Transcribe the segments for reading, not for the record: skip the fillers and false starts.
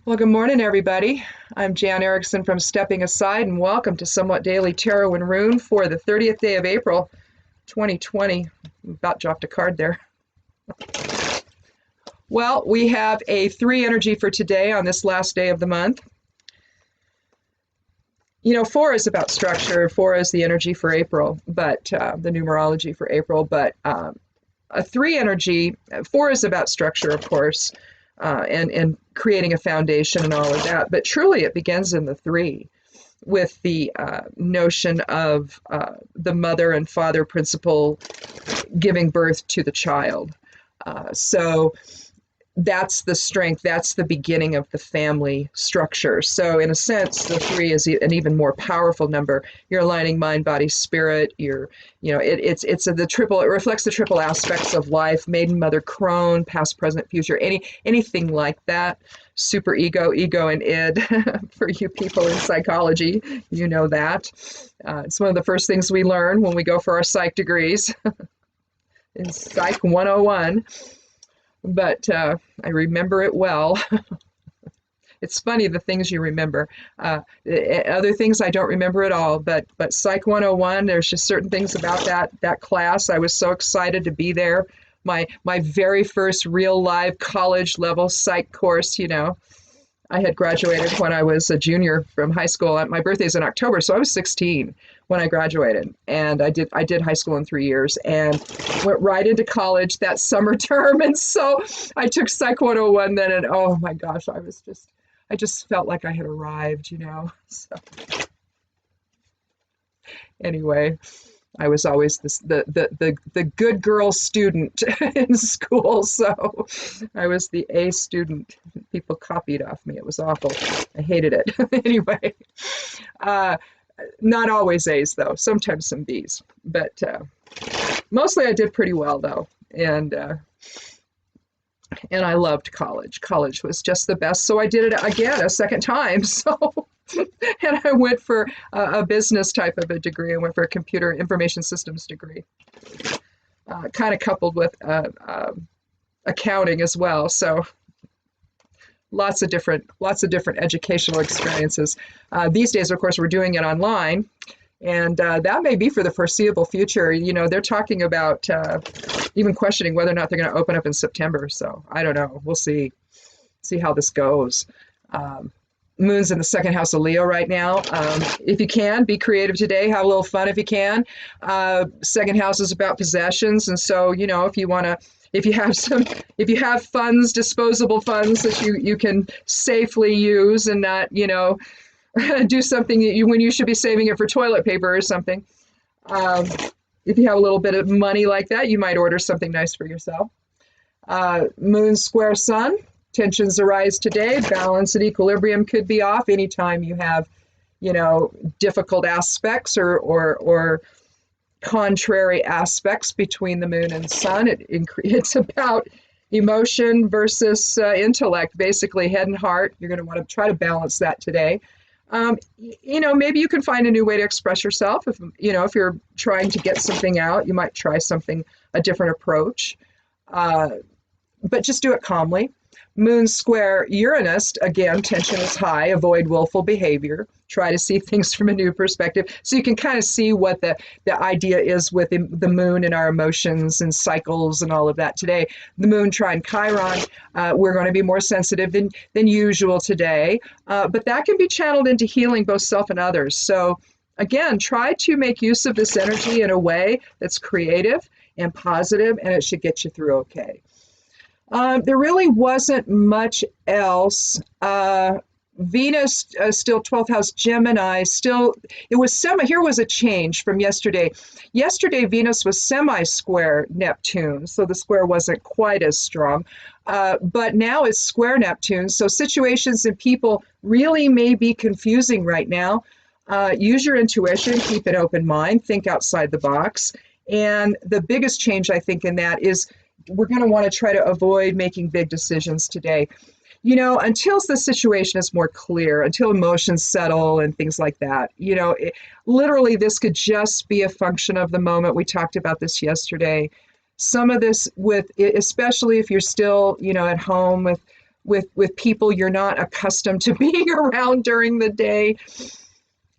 Well, good morning, everybody. I'm Jan Erickson from Stepping Aside, and welcome to Somewhat Daily Tarot and Rune for the 30th day of April, 2020. About dropped a card there. Well, we have a 3 energy for today on this last day of the month. You know, 4 is about structure. 4 is the energy for April, but the numerology for April. But a 3 energy, 4 is about structure, of course. And creating a foundation and all of that. But truly it begins in the 3 with the notion of the mother and father principle giving birth to the child. So that's the strength, that's the beginning of the family structure. So in a sense, the 3 is an even more powerful number. You're aligning mind, body, spirit. It's the triple. It reflects the triple aspects of life: maiden, mother, crone, past, present, future. Anything like that. Super ego, and id. For you people in psychology, you know that. It's one of the first things we learn when we go for our psych degrees in Psych 101. But I remember it well. It's funny, the things you remember. Other things I don't remember at all, but Psych 101, there's just certain things about that class. I was so excited to be there. My very first real live college level psych course, I had graduated when I was a junior from high school. My birthday's in October, so I was 16 when I graduated, and I did high school in 3 years and went right into college that summer term. And so I took Psych 101 then, and oh my gosh, I just felt like I had arrived, So anyway, I was always the good girl student in school, so I was the A student. People copied off me. It was awful. I hated it. Anyway, not always A's though. Sometimes some B's, but mostly I did pretty well though, and I loved college. College was just the best. So I did it again a second time. So. And I went for a business type of a degree. I went for a computer information systems degree, kind of coupled with accounting as well. So lots of different educational experiences. These days, of course, we're doing it online, and that may be for the foreseeable future. They're talking about even questioning whether or not they're going to open up in September. So I don't know. We'll see how this goes. Moon's in the second house of Leo right now. If you can, be creative today. Have a little fun if you can. Second house is about possessions, and so if you have funds, disposable funds that you can safely use and not do something when you should be saving it for toilet paper or something. If you have a little bit of money like that, you might order something nice for yourself. Moon square Sun. Tensions arise today. Balance and equilibrium could be off anytime you have, difficult aspects or contrary aspects between the moon and sun. It's about emotion versus intellect, basically head and heart. You're going to want to try to balance that today. Maybe you can find a new way to express yourself. If you're trying to get something out, you might try a different approach, but just do it calmly. Moon square Uranus, again, tension is high. Avoid willful behavior. Try to see things from a new perspective. So you can kind of see what the idea is with the moon and our emotions and cycles and all of that today. The moon trine Chiron, we're going to be more sensitive than usual today. But that can be channeled into healing both self and others. So again, try to make use of this energy in a way that's creative and positive, and it should get you through okay. There really wasn't much else. Venus still 12th house Gemini, it was here was a change from yesterday. Yesterday, Venus was semi-square Neptune, so the square wasn't quite as strong. But now it's square Neptune, so situations and people really may be confusing right now. Use your intuition, keep an open mind, think outside the box. And the biggest change, I think, in that is we're going to want to try to avoid making big decisions today. Until the situation is more clear, until emotions settle and things like that, literally this could just be a function of the moment. We talked about this yesterday. Some of this especially if you're still, at home with people you're not accustomed to being around during the day,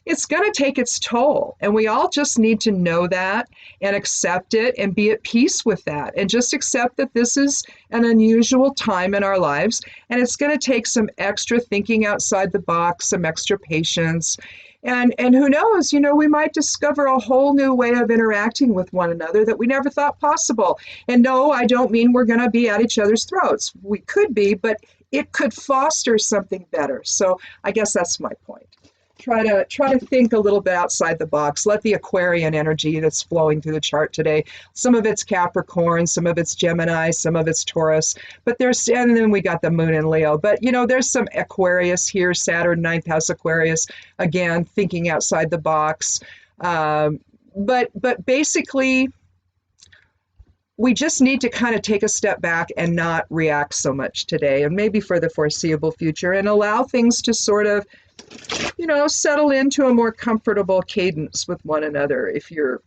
it's going to take its toll. And we all just need to know that and accept it and be at peace with that. And just accept that this is an unusual time in our lives. And it's going to take some extra thinking outside the box, some extra patience. And who knows, we might discover a whole new way of interacting with one another that we never thought possible. And no, I don't mean we're going to be at each other's throats. We could be, but it could foster something better. So I guess that's my point. Try to think a little bit outside the box. Let the Aquarian energy that's flowing through the chart today. Some of it's Capricorn, some of it's Gemini, some of it's Taurus. But and then we got the Moon in Leo. But there's some Aquarius here, Saturn, 9th house Aquarius. Again, thinking outside the box. But basically, we just need to kind of take a step back and not react so much today, and maybe for the foreseeable future, and allow things to sort of settle into a more comfortable cadence with one another if you're,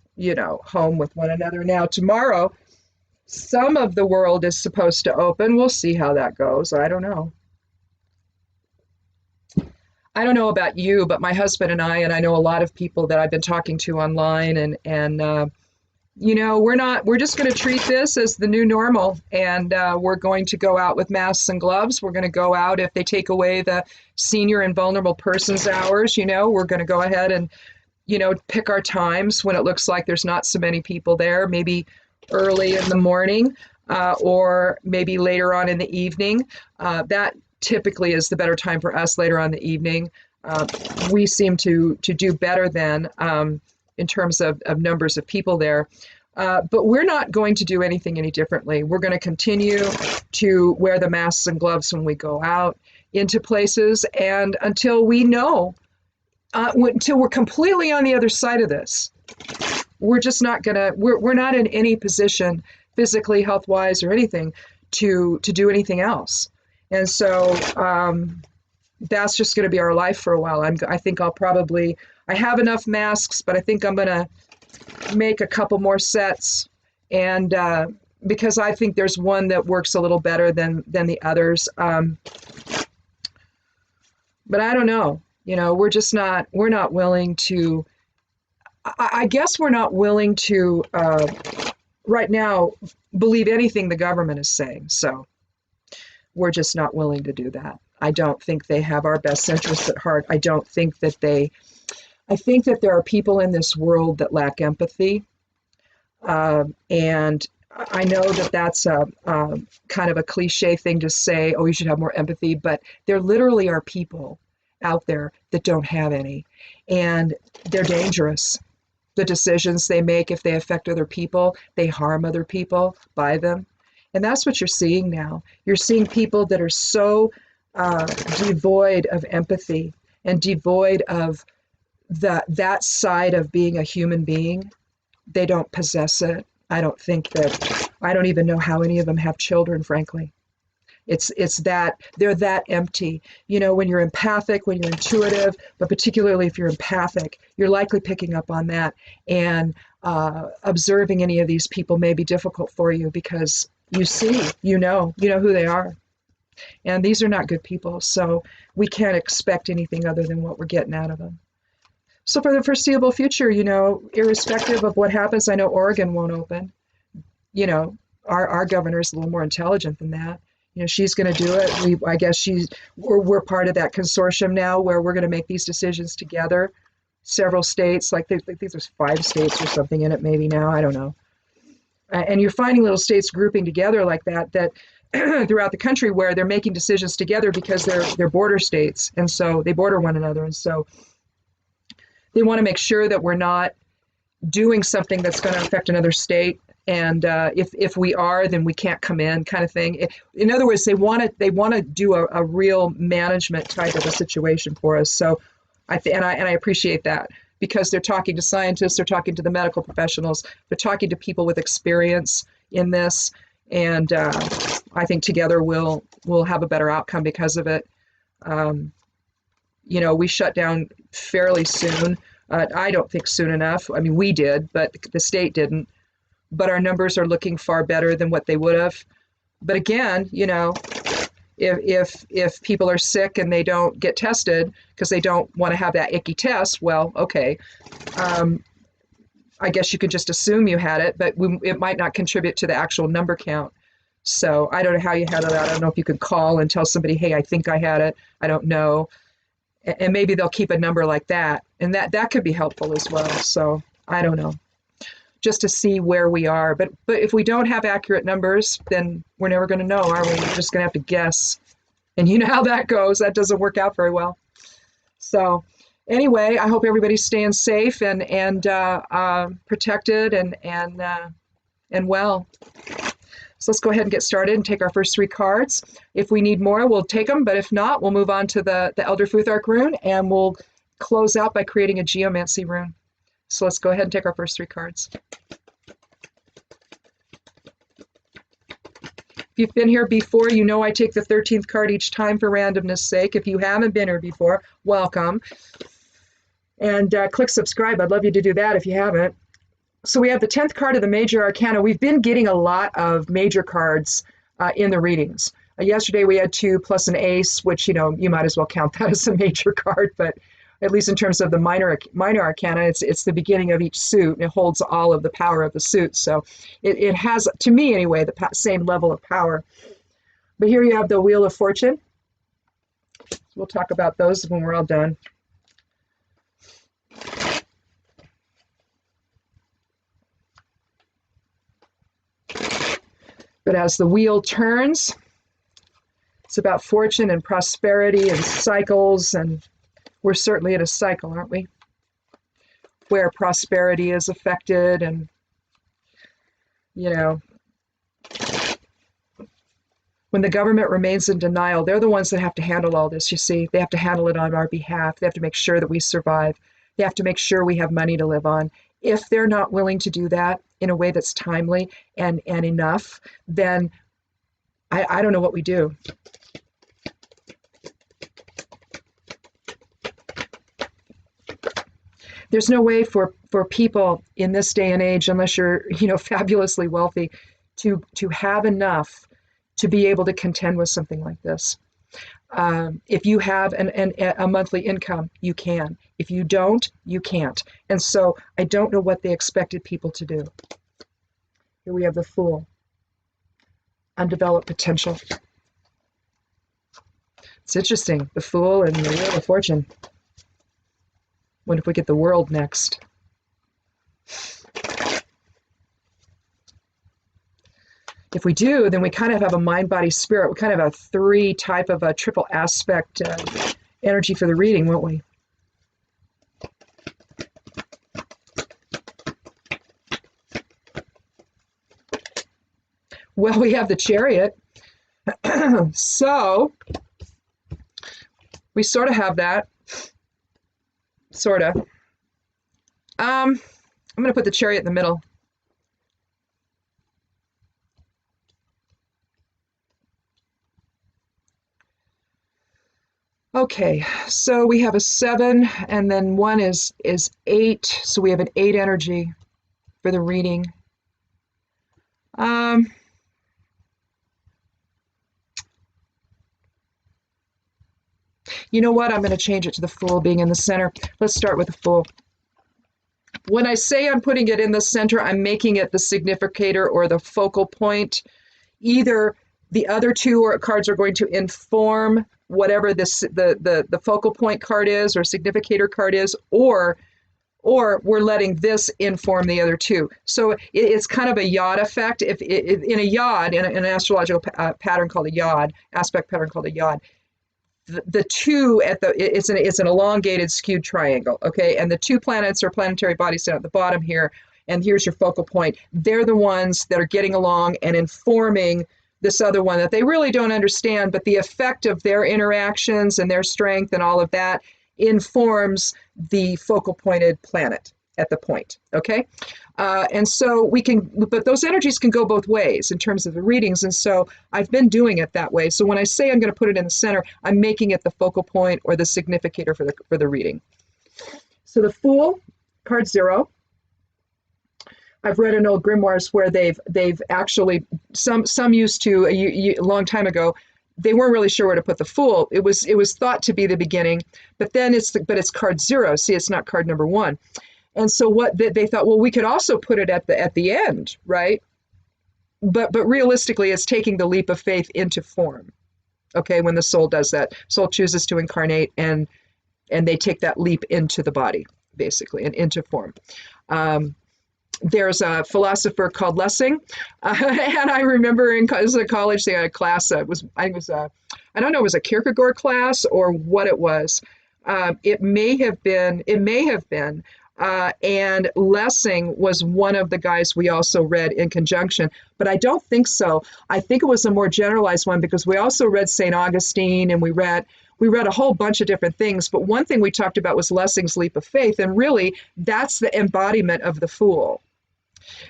home with one another. Now, tomorrow, some of the world is supposed to open. We'll see how that goes. I don't know. I don't know about you, but my husband and I know a lot of people that I've been talking to online, and we're just going to treat this as the new normal, and we're going to go out with masks and gloves. We're going to go out if they take away the senior and vulnerable persons hours. We're going to go ahead and, pick our times when it looks like there's not so many people there, maybe early in the morning or maybe later on in the evening. That typically is the better time for us, later on in the evening. We seem to do better then. In terms of numbers of people there. But we're not going to do anything any differently. We're going to continue to wear the masks and gloves when we go out into places, and until we know, until we're completely on the other side of this, we're just not going to, we're not in any position physically, health-wise, or anything to do anything else. And so that's just going to be our life for a while. I think I have enough masks, but I think I'm going to make a couple more sets, and because I think there's one that works a little better than the others. But I don't know. We're not willing to. I guess we're not willing to right now believe anything the government is saying. So we're just not willing to do that. I don't think they have our best interests at heart. I think that there are people in this world that lack empathy. And I know that that's a kind of a cliche thing to say, oh, you should have more empathy, but there literally are people out there that don't have any, and they're dangerous. The decisions they make, if they affect other people, they harm other people by them. And that's what you're seeing now. You're seeing people that are so devoid of empathy and devoid of that side of being a human being. They don't possess it. I don't even know how any of them have children, frankly. It's that they're that empty. When you're empathic, when you're intuitive, but particularly if you're empathic, you're likely picking up on that, and observing any of these people may be difficult for you because you see, you know who they are. And these are not good people, so we can't expect anything other than what we're getting out of them. So for the foreseeable future, irrespective of what happens, I know Oregon won't open. Our governor is a little more intelligent than that. She's going to do it. I guess we're part of that consortium now where we're going to make these decisions together. Several states, I think there's 5 states or something in it maybe now, I don't know. And you're finding little states grouping together like that throughout the country where they're making decisions together because they're border states, and so they border one another, and so they want to make sure that we're not doing something that's going to affect another state, and if we are, then we can't come in, kind of thing. In other words, they want to do a real management type of a situation for us. So I appreciate that, because they're talking to scientists, they're talking to the medical professionals, they're talking to people with experience in this, and I think together we'll have a better outcome because of it. We shut down fairly soon. I don't think soon enough. I mean, we did, but the state didn't. But our numbers are looking far better than what they would have. But again, If people are sick and they don't get tested because they don't want to have that icky test, well, okay. I guess you could just assume you had it, but it might not contribute to the actual number count. So I don't know how you handle that. I don't know if you could call and tell somebody, hey, I think I had it. I don't know. And maybe they'll keep a number like that. And that could be helpful as well. So I don't know. Just to see where we are. But if we don't have accurate numbers, then we're never going to know, are we? We're just going to have to guess. And you know how that goes. That doesn't work out very well. So anyway, I hope everybody's staying safe and protected and well. So let's go ahead and get started and take our first 3 cards. If we need more, we'll take them, but if not, we'll move on to the Elder Futhark rune, and we'll close out by creating a geomancy rune. So let's go ahead and take our first 3 cards. If you've been here before, you know I take the 13th card each time for randomness sake. If you haven't been here before, welcome. And click subscribe. I'd love you to do that if you haven't. So we have the 10th card of the Major Arcana. We've been getting a lot of major cards in the readings. Yesterday we had 2 plus an ace, which, you know, you might as well count that as a major card, but at least in terms of the minor arcana, it's the beginning of each suit, and it holds all of the power of the suit. So it has, to me anyway, the same level of power. But here you have the Wheel of Fortune. We'll talk about those when we're all done. But as the wheel turns, it's about fortune and prosperity and cycles, and we're certainly in a cycle, aren't we? Where prosperity is affected, and, you know, when the government remains in denial, they're the ones that have to handle all this, you see. They have to handle it on our behalf. They have to make sure that we survive. They have to make sure we have money to live on. If they're not willing to do that in a way that's timely and enough, then I don't know what we do. There's no way for people in this day and age, unless you're, you know, fabulously wealthy, to have enough to be able to contend with something like this. If you have a monthly income, you can. If you don't, you can't. And so I don't know what they expected people to do. Here we have the Fool. Undeveloped potential. It's interesting, the Fool and the Wheel of Fortune. What if we get the World next? If we do, then we kind of have a mind, body, spirit. We kind of have a 3 type of a triple aspect energy for the reading, won't we? Well, we have the Chariot. So we sort of have that. Sort of. I'm going to put the Chariot in the middle. Okay, so we have a 7, and then 1 is 8, so we have an 8 energy for the reading. You know what? I'm going to change it to the Fool being in the center. Let's start with the Fool. When I say I'm putting it in the center, I'm making it the significator or the focal point. Either the other 2 cards are going to inform whatever the focal point card is or significator card is, or we're letting this inform the other 2. So it's kind of a yod effect. If in a yod, in an astrological pattern called a yod, aspect pattern called a yod, the 2 at the it's an elongated skewed triangle, okay, and the 2 planets or planetary bodies down at the bottom here, and here's your focal point. They're the ones that are getting along and informing this other one that they really don't understand, but the effect of their interactions and their strength and all of that informs the focal pointed planet at the point, okay? And so we can, but those energies can go both ways in terms of the readings, and so I've been doing it that way. So when I say I'm going to put it in the center, I'm making it the focal point or the significator for the reading. So the Fool, card 0. I've read in old grimoires where they've actually, some used to, a long time ago, they weren't really sure where to put the Fool. It was thought to be the beginning, but then it's card 0. See, it's not card number 1. And so what they thought, well, we could also put it at the end, right? But realistically, it's taking the leap of faith into form. Okay, when the soul does that, soul chooses to incarnate, and they take that leap into the body, basically, and into form. There's a philosopher called Lessing, and I remember in college they had a class. I don't know, it was a Kierkegaard class or what it was. It may have been. And Lessing was one of the guys we also read in conjunction, but I don't think so. I think it was a more generalized one because we also read St. Augustine, and we read a whole bunch of different things. But one thing we talked about was Lessing's leap of faith, and really that's the embodiment of the Fool.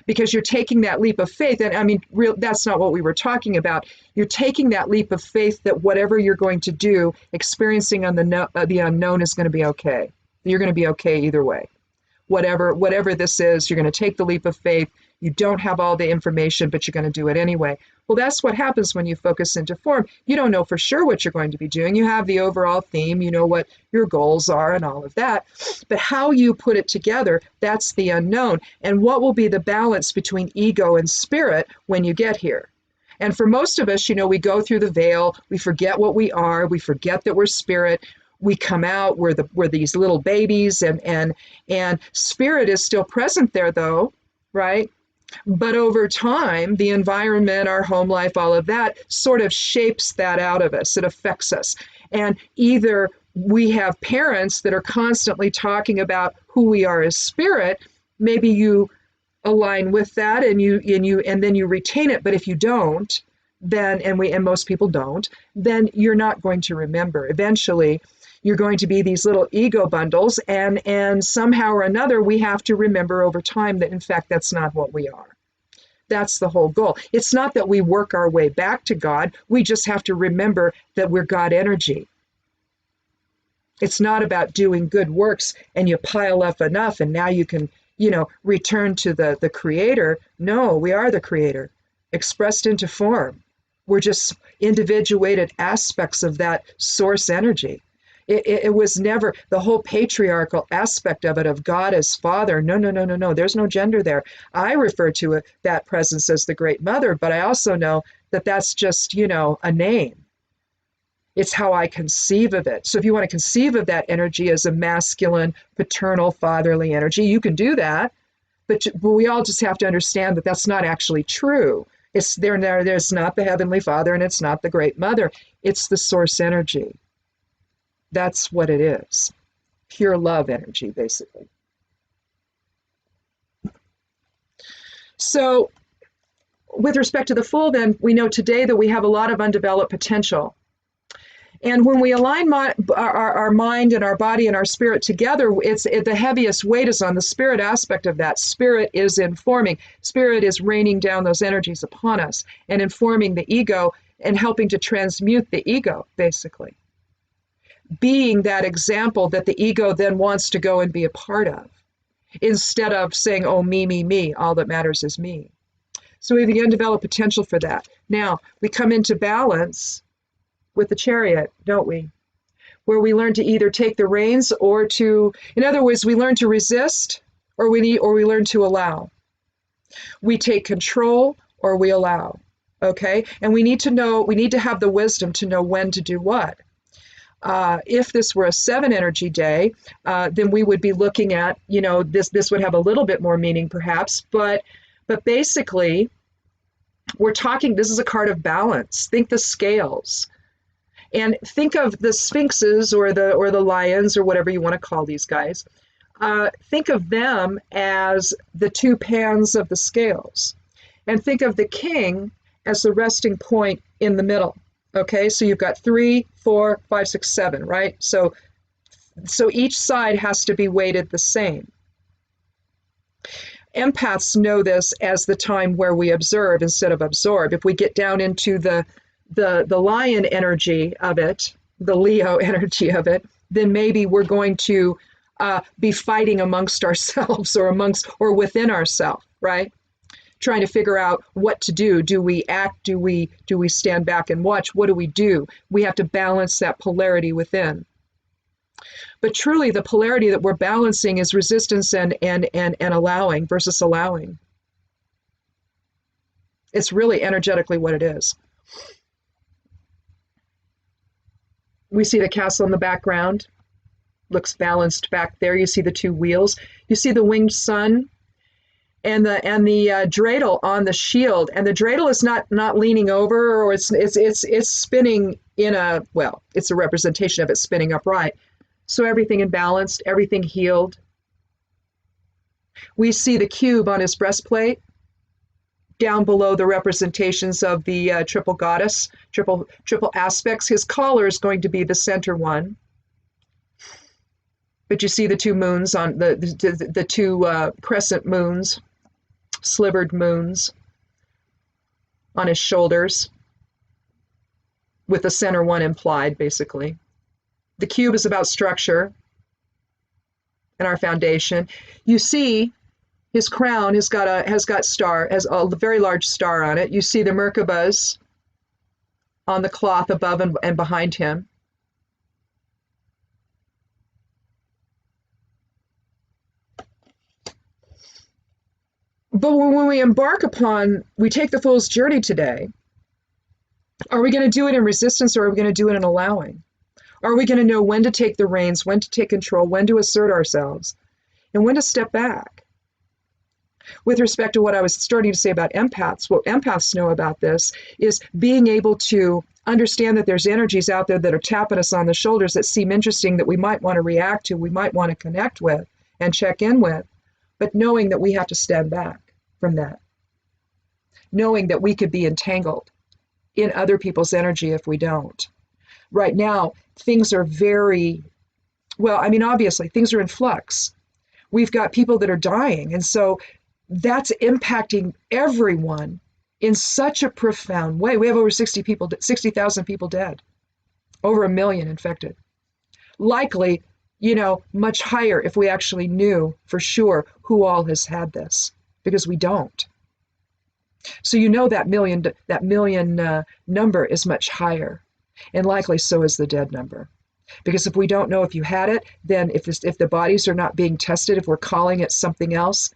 Because you're taking that leap of faith, and I mean, that's not what we were talking about. You're taking that leap of faith that whatever you're going to do, experiencing on the unknown is going to be okay. You're going to be okay either way. Whatever this is, you're going to take the leap of faith. You don't have all the information, but you're going to do it anyway. Well, that's what happens when you focus into form. You don't know for sure what you're going to be doing. You have the overall theme, you know what your goals are and all of that. But how you put it together, that's the unknown. And what will be the balance between ego and spirit when you get here? And for most of us, we go through the veil, we forget what we are, we forget that we're spirit. We come out, we're these little babies, and spirit is still present there though, right? But over time, the environment, our home life, all of that sort of shapes that out of us. It affects us. And either we have parents that are constantly talking about who we are as spirit, maybe you align with that and then you retain it. But if you don't, then and most people don't, then you're not going to remember. Eventually, you're going to be these little ego bundles, and somehow or another, we have to remember over time that, in fact, that's not what we are. That's the whole goal. It's not that we work our way back to God. We just have to remember that we're God energy. It's not about doing good works and you pile up enough and now you can, return to the Creator. No, we are the Creator, expressed into form. We're just individuated aspects of that source energy. It was never the whole patriarchal aspect of it, of God as Father. No. There's no gender there. I refer to that presence as the Great Mother, but I also know that that's just, a name. It's how I conceive of it. So if you want to conceive of that energy as a masculine, paternal, fatherly energy, you can do that. But we all just have to understand that that's not actually true. There's not the Heavenly Father and it's not the Great Mother. It's the source energy. That's what it is. Pure love energy, basically. So with respect to the Fool, then, we know today that we have a lot of undeveloped potential. And when we align our mind and our body and our spirit together, the heaviest weight is on the spirit aspect of that. Spirit is informing. Spirit is raining down those energies upon us and informing the ego and helping to transmute the ego, basically. Being that example that the ego then wants to go and be a part of, instead of saying, oh, me, all that matters is me. So we have the undeveloped potential for that. Now, we come into balance with the Chariot, don't we? Where we learn to either take the reins or in other words, we learn to resist or we learn to allow. We take control or we allow, okay? And we need to have the wisdom to know when to do what. If this were a 7 energy day, then we would be looking at, this would have a little bit more meaning perhaps, but basically we're talking, this is a card of balance. Think the scales and think of the sphinxes or the lions or whatever you want to call these guys. Think of them as the 2 pans of the scales and think of the king as the resting point in the middle. Okay, so you've got 3, 4, 5, 6, 7, right? So each side has to be weighted the same. Empaths know this as the time where we observe instead of absorb. If we get down into the lion energy of it, the Leo energy of it, then maybe we're going to be fighting amongst ourselves or within ourselves, right? trying to figure out what to do. Do we act? Do we stand back and watch? What do we do? We have to balance that polarity within. But truly, the polarity that we're balancing is resistance and allowing versus allowing. It's really energetically what it is. We see the castle in the background. Looks balanced back there. You see the two wheels. You see the winged sun and the dreidel on the shield. And the dreidel is not leaning over, or it's spinning in a, well, it's a representation of it spinning upright. So everything in balance, everything healed. We see the cube on his breastplate. Down below, the representations of the triple goddess, triple aspects. His collar is going to be the center one. But you see the two moons on the two crescent moons, slivered moons on his shoulders, with the center one implied, basically. The cube is about structure and our foundation. You see his crown has got a very large star on it. You see the Merkabahs on the cloth above and behind him. But when we take the fool's journey today, are we going to do it in resistance, or are we going to do it in allowing? Are we going to know when to take the reins, when to take control, when to assert ourselves, and when to step back? With respect to what I was starting to say about empaths, what empaths know about this is being able to understand that there's energies out there that are tapping us on the shoulders that seem interesting, that we might want to react to, we might want to connect with and check in with, but knowing that we have to stand back from that. Knowing that we could be entangled in other people's energy if we don't. Right now, things are very, well, I mean, obviously, things are in flux. We've got people that are dying, and so that's impacting everyone in such a profound way. We have over 60,000 people dead, over 1 million infected. Likely, much higher if we actually knew for sure who all has had this, because we don't. So that million number is much higher, and likely so is the dead number. Because if we don't know if you had it, then if the bodies are not being tested, if we're calling it something else,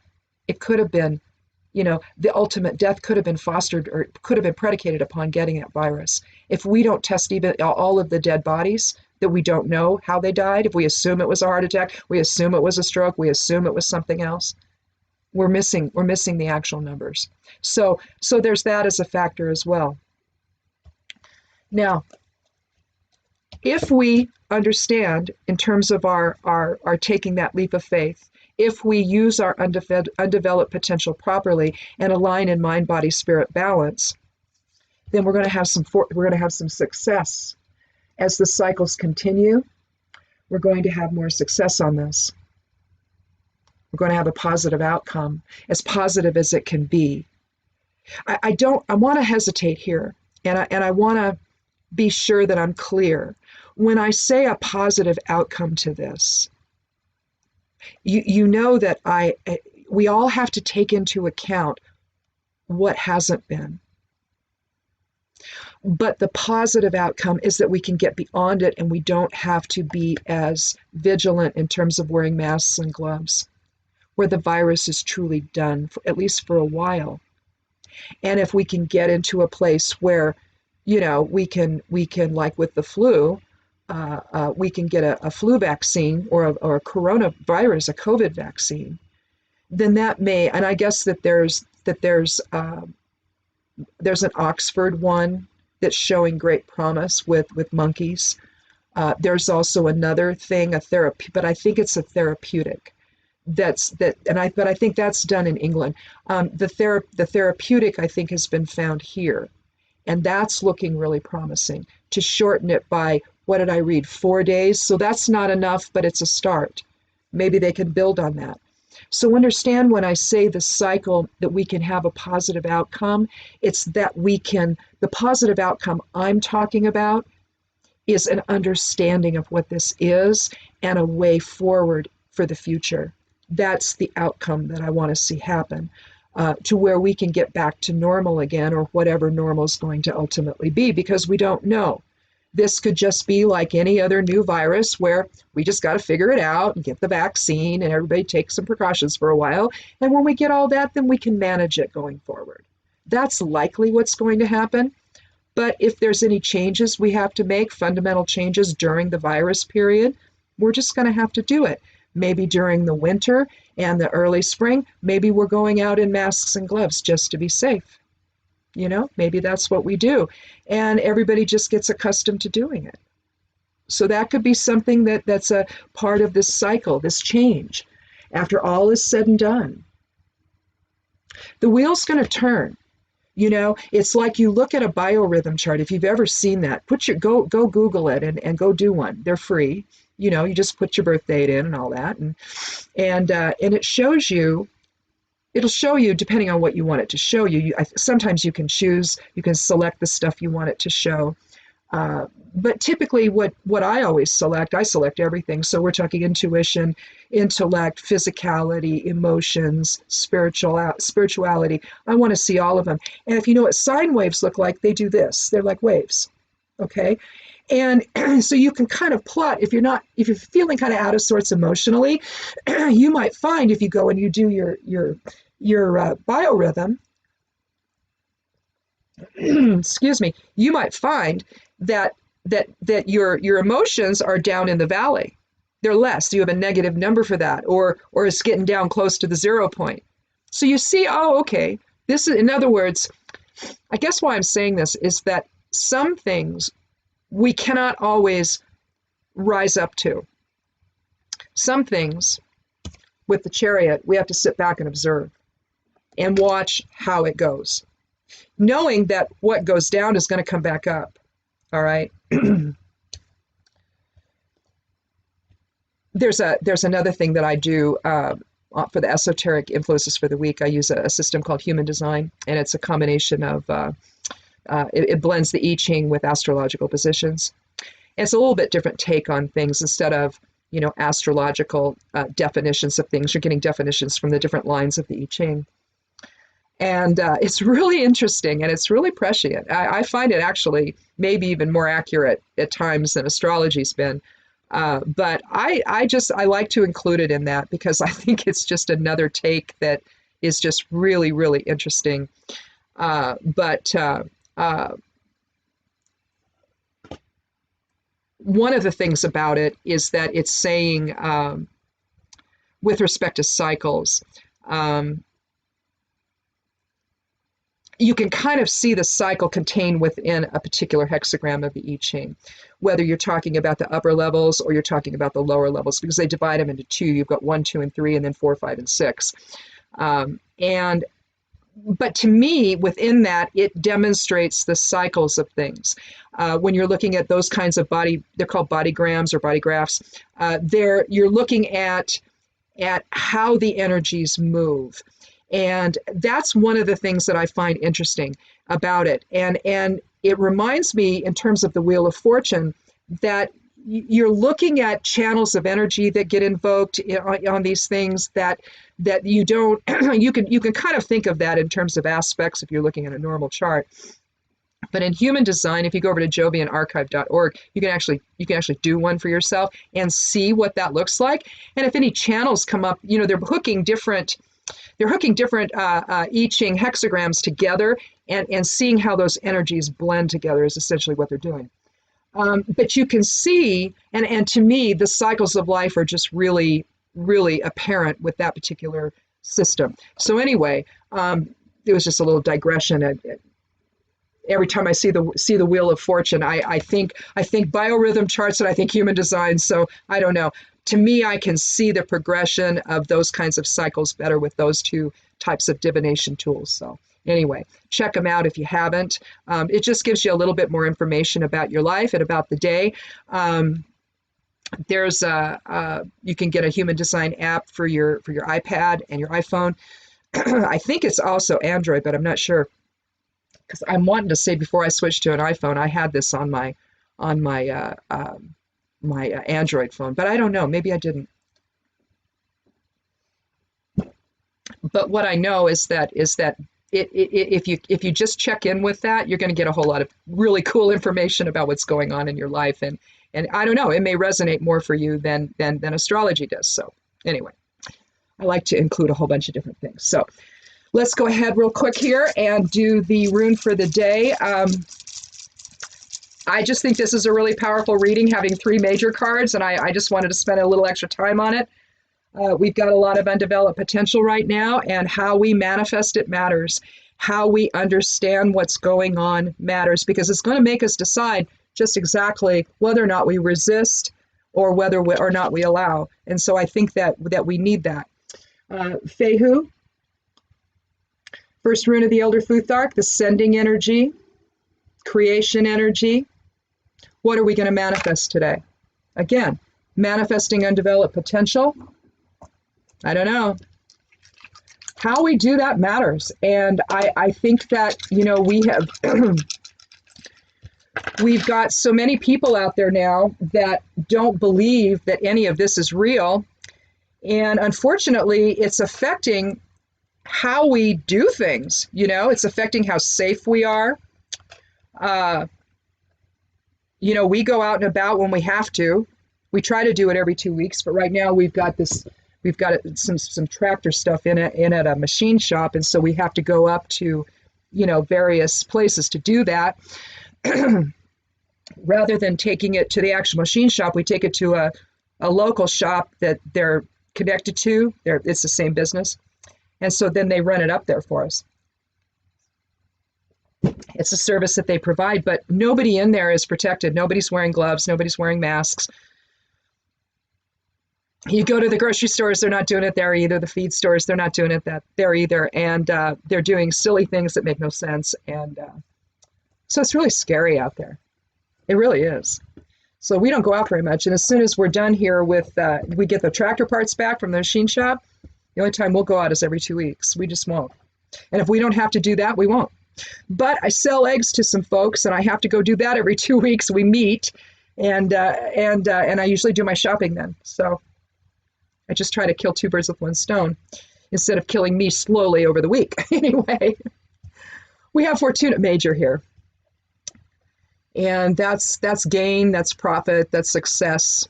it could have been, the ultimate death could have been fostered or could have been predicated upon getting that virus. If we don't test even all of the dead bodies, that we don't know how they died, if we assume it was a heart attack, we assume it was a stroke, we assume it was something else, we're missing the actual numbers. So there's that as a factor as well. Now, if we understand in terms of our taking that leap of faith, if we use our undeveloped potential properly and align in mind, body, spirit balance, then we're going to have some success as the cycles continue. We're going to have more success on this. We're going to have a positive outcome, as positive as it can be. I want to hesitate here, and I want to be sure that I'm clear. When I say a positive outcome to this, you know that we all have to take into account what hasn't been. But the positive outcome is that we can get beyond it, and we don't have to be as vigilant in terms of wearing masks and gloves, where the virus is truly done, at least for a while. And if we can get into a place where, we can like with the flu, we can get a flu vaccine or a coronavirus, a COVID vaccine, then that may, and I guess that there's an Oxford one that's showing great promise with monkeys. There's also another thing, but I think it's a therapeutic. But I think that's done in England. The therapeutic, I think, has been found here, and that's looking really promising to shorten it by, what did I read, 4 days? So that's not enough, but it's a start. Maybe they can build on that. So understand when I say the cycle that we can have a positive outcome, it's that the positive outcome I'm talking about is an understanding of what this is and a way forward for the future. That's the outcome that I want to see happen. to where we can get back to normal again, or whatever normal is going to ultimately be, because we don't know. This could just be like any other new virus where we just got to figure it out and get the vaccine and everybody take some precautions for a while. And when we get all that, then we can manage it going forward. That's likely what's going to happen. But if there's any changes we have to make, fundamental changes during the virus period, we're just going to have to do it. Maybe during the winter and the early spring, maybe we're going out in masks and gloves just to be safe. You know, maybe that's what we do. And everybody just gets accustomed to doing it. So that could be something that's a part of this cycle, this change. After all is said and done, the wheel's going to turn. You know, it's like you look at a biorhythm chart. If you've ever seen that, go Google it and go do one. They're free. You know, you just put your birth date in and all that, and it shows you. It'll show you depending on what you want it to show you. Sometimes you can choose, you can select the stuff you want it to show. But typically what I always select, I select everything. So we're talking intuition, intellect, physicality, emotions, spirituality. I want to see all of them. And if you know what sine waves look like, they do this. They're like waves, okay? And so you can kind of plot, if you're feeling kind of out of sorts emotionally, you might find if you go and you do your biorhythm, excuse me, you might find that your emotions are down in the valley. They're less. You have a negative number for that, or it's getting down close to the 0 point. So you see, oh, okay. This is, in other words, I guess why I'm saying this is that some things we cannot always rise up to. Some things with the chariot, we have to sit back and observe and watch how it goes, knowing that what goes down is going to come back up. All right. There's another thing that I do for the esoteric influences for the week. I use a system called Human Design, and it's a combination of it blends the I Ching with astrological positions. And it's a little bit different take on things. Instead of astrological definitions of things, you're getting definitions from the different lines of the I Ching. And it's really interesting, and it's really prescient. I find it actually maybe even more accurate at times than astrology's been. But I like to include it in that because I think it's just another take that is just really, really interesting. One of the things about it is that it's saying, with respect to cycles, you can kind of see the cycle contained within a particular hexagram of the I Ching, whether you're talking about the upper levels or you're talking about the lower levels, because they divide them into two. You've got 1, 2, and 3, and then 4, 5, and 6. But to me, within that, it demonstrates the cycles of things. When you're looking at those kinds of they're called bodygrams or body graphs. You're looking at how the energies move. And that's one of the things that I find interesting about it. And it reminds me, in terms of the Wheel of Fortune, that you're looking at channels of energy that get invoked on these things that you don't, you can kind of think of that in terms of aspects if you're looking at a normal chart. But in Human Design, if you go over to jovianarchive.org, you can actually do one for yourself and see what that looks like. And if any channels come up, they're hooking different I Ching hexagrams together and seeing how those energies blend together is essentially what they're doing. But you can see, and to me, the cycles of life are just really, really apparent with that particular system. So anyway, it was just a little digression. Every time I see the Wheel of Fortune, I think biorhythm charts and I think Human Design. So I don't know. To me, I can see the progression of those kinds of cycles better with those two types of divination tools. So anyway, check them out if you haven't. It just gives you a little bit more information about your life and about the day. There's you can get a Human Design app for your iPad and your iPhone. I think it's also Android, but I'm not sure, because I'm wanting to say before I switch to an iPhone, I had this on my Android phone, but I don't know. Maybe I didn't. But what I know is that if you just check in with that, you're going to get a whole lot of really cool information about what's going on in your life, and I don't know, it may resonate more for you than astrology does. So anyway, I like to include a whole bunch of different things. So let's go ahead real quick here and do the rune for the day. I just think this is a really powerful reading, having 3 major cards, and I just wanted to spend a little extra time on it. We've got a lot of undeveloped potential right now, and how we manifest it matters. How we understand what's going on matters, because it's going to make us decide just exactly whether or not we resist or whether or not we allow. And so I think that we need that. Fehu, first rune of the Elder Futhark, the sending energy, creation energy. What are we going to manifest today? Again, manifesting undeveloped potential. I don't know. How we do that matters. And I think that, we have, we've got so many people out there now that don't believe that any of this is real. And unfortunately, it's affecting how we do things. It's affecting how safe we are. We go out and about when we have to. We try to do it every 2 weeks, but right now we've got some tractor stuff in at a machine shop, and so we have to go up to, various places to do that. Rather than taking it to the actual machine shop, we take it to a local shop that they're connected to. It's the same business, and so then they run it up there for us. It's a service that they provide, but nobody in there is protected. Nobody's wearing gloves. Nobody's wearing masks. You go to the grocery stores, they're not doing it there either. The feed stores, they're not doing it there either. And they're doing silly things that make no sense. And so it's really scary out there. It really is. So we don't go out very much. And as soon as we're done here with, we get the tractor parts back from the machine shop, the only time we'll go out is every 2 weeks. We just won't. And if we don't have to do that, we won't. But I sell eggs to some folks, and I have to go do that every 2 weeks. We meet, and I usually do my shopping then. So I just try to kill 2 birds with 1 stone instead of killing me slowly over the week. Anyway, we have Fortuna Major here. And that's gain, that's profit, that's success.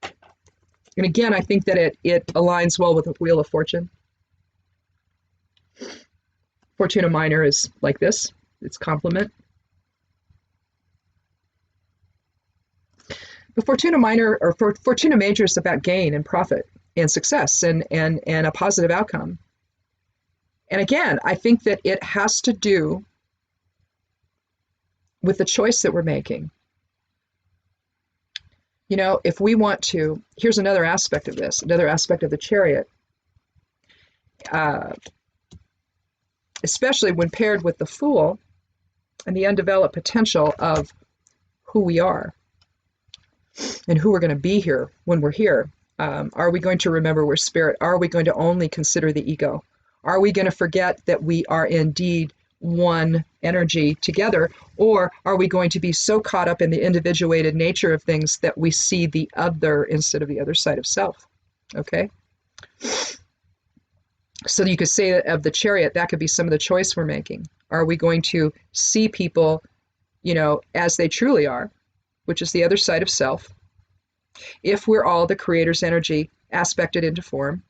And again, I think that it aligns well with the Wheel of Fortune. Fortuna Minor is like this. It's complement. The Fortuna Minor or Fortuna Major is about gain and profit and success and a positive outcome. And again, I think that it has to do with the choice that we're making. If we want to, here's another aspect of this, another aspect of the Chariot, especially when paired with the Fool and the undeveloped potential of who we are and who we're going to be here when we're here. Are we going to remember we're spirit? Are we going to only consider the ego? Are we going to forget that we are indeed one energy together? Or are we going to be so caught up in the individuated nature of things that we see the other instead of the other side of self? Okay? So you could say that of the Chariot, that could be some of the choice we're making. Are we going to see people, as they truly are, which is the other side of self? If we're all the Creator's energy aspected into form,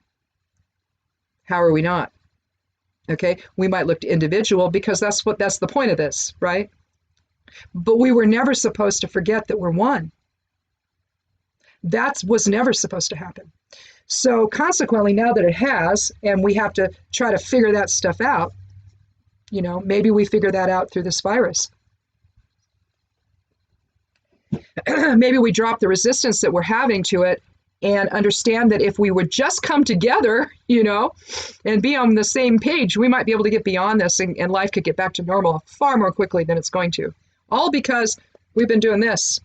how are we not? Okay, we might look individual because that's the point of this, right? But we were never supposed to forget that we're one. That was never supposed to happen. So consequently, now that it has, and we have to try to figure that stuff out, maybe we figure that out through this virus. Maybe we drop the resistance that we're having to it and understand that if we would just come together, and be on the same page, we might be able to get beyond this and life could get back to normal far more quickly than it's going to. All because we've been doing this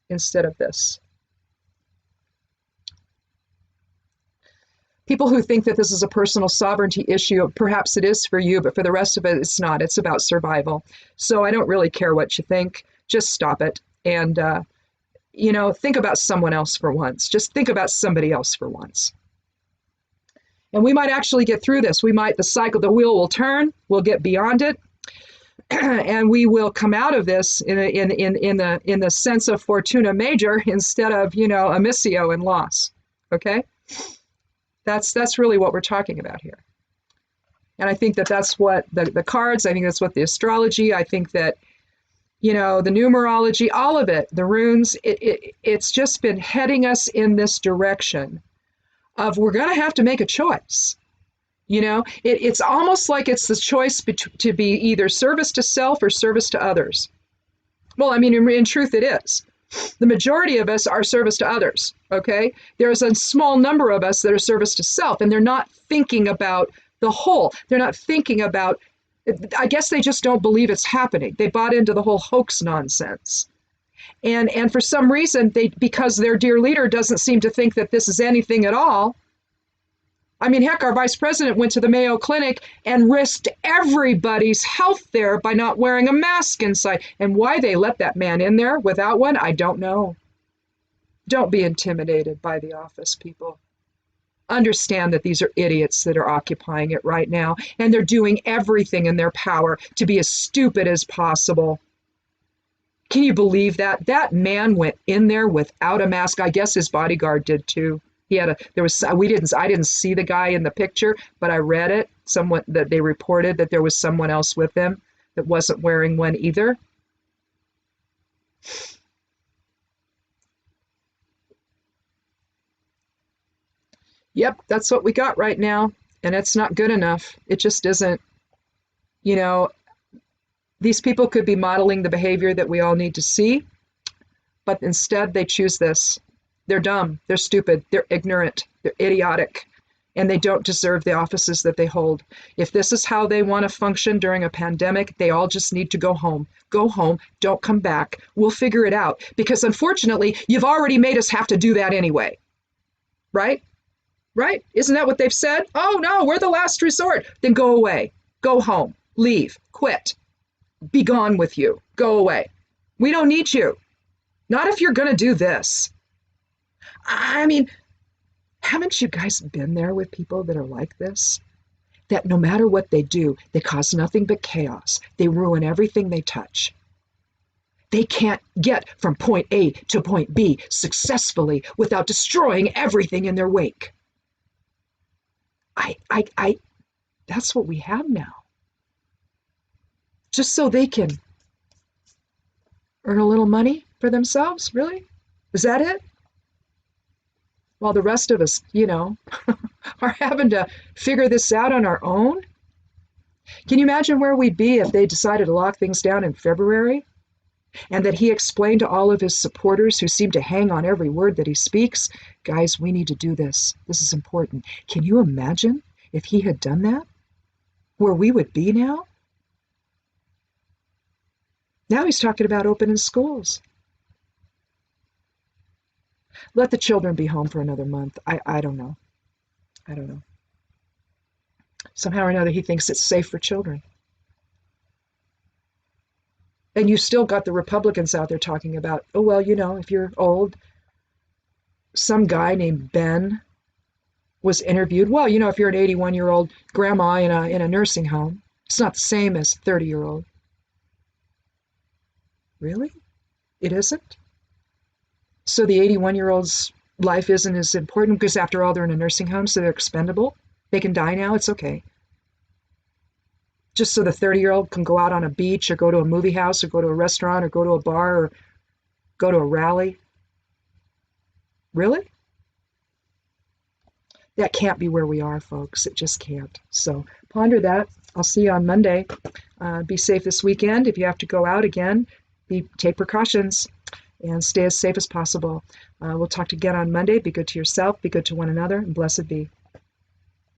instead of this. People who think that this is a personal sovereignty issue, perhaps it is for you, but for the rest of it, it's not. It's about survival. So I don't really care what you think. Just stop it. And, think about someone else for once. Just think about somebody else for once. And we might actually get through this. The wheel will turn, we'll get beyond it, and we will come out of this in the sense of fortuna major instead of, a missio and loss. Okay? That's really what we're talking about here. And I think that's what the cards, I think that's what the astrology, I think that, the numerology, all of it, the runes, it's just been heading us in this direction of we're going to have to make a choice. It's almost like it's the choice to be either service to self or service to others. Well, I mean, in truth, it is. The majority of us are service to others, okay? There's a small number of us that are service to self, and they're not thinking about the whole. They're not thinking about, I guess they just don't believe it's happening. They bought into the whole hoax nonsense. And for some reason, because their dear leader doesn't seem to think that this is anything at all. I mean, heck, our vice president went to the Mayo Clinic and risked everybody's health there by not wearing a mask inside. And why they let that man in there without one, I don't know. Don't be intimidated by the office, people. Understand that these are idiots that are occupying it right now, and they're doing everything in their power to be as stupid as possible. Can you believe that? That man went in there without a mask. I guess his bodyguard did too. I didn't see the guy in the picture, but I read it. Someone that they reported that there was someone else with him that wasn't wearing one either. Yep, that's what we got right now, and it's not good enough. It just isn't. These people could be modeling the behavior that we all need to see, but instead they choose this. They're dumb, they're stupid, they're ignorant, they're idiotic, and they don't deserve the offices that they hold. If this is how they want to function during a pandemic, they all just need to go home. Go home, don't come back. We'll figure it out, because unfortunately, you've already made us have to do that anyway. Right? Right? Isn't that what they've said? Oh no, we're the last resort. Then go away. Go home. Leave. Quit. Be gone with you. Go away. We don't need you. Not if you're going to do this. I mean, haven't you guys been there with people that are like this? That no matter what they do, they cause nothing but chaos. They ruin everything they touch. They can't get from point A to point B successfully without destroying everything in their wake. That's what we have now. Just so they can earn a little money for themselves, really? Is that it? While the rest of us, are having to figure this out on our own? Can you imagine where we'd be if they decided to lock things down in February? And that he explained to all of his supporters who seem to hang on every word that he speaks, guys, we need to do this. This is important. Can you imagine if he had done that? Where we would be now? Now he's talking about opening schools. Let the children be home for another month. I don't know. I don't know. Somehow or another, he thinks it's safe for children. And you still got the Republicans out there talking about, oh, well, if you're old, some guy named Ben was interviewed. Well, if you're an 81-year-old grandma in a nursing home, it's not the same as a 30-year-old. Really? It isn't? So the 81-year-old's life isn't as important because after all, they're in a nursing home, so they're expendable. They can die now. It's okay. Just so the 30-year-old can go out on a beach or go to a movie house or go to a restaurant or go to a bar or go to a rally. Really? That can't be where we are, folks. It just can't. So ponder that. I'll see you on Monday. Be safe this weekend. If you have to go out again, take precautions and stay as safe as possible. We'll talk again on Monday. Be good to yourself. Be good to one another. And blessed be.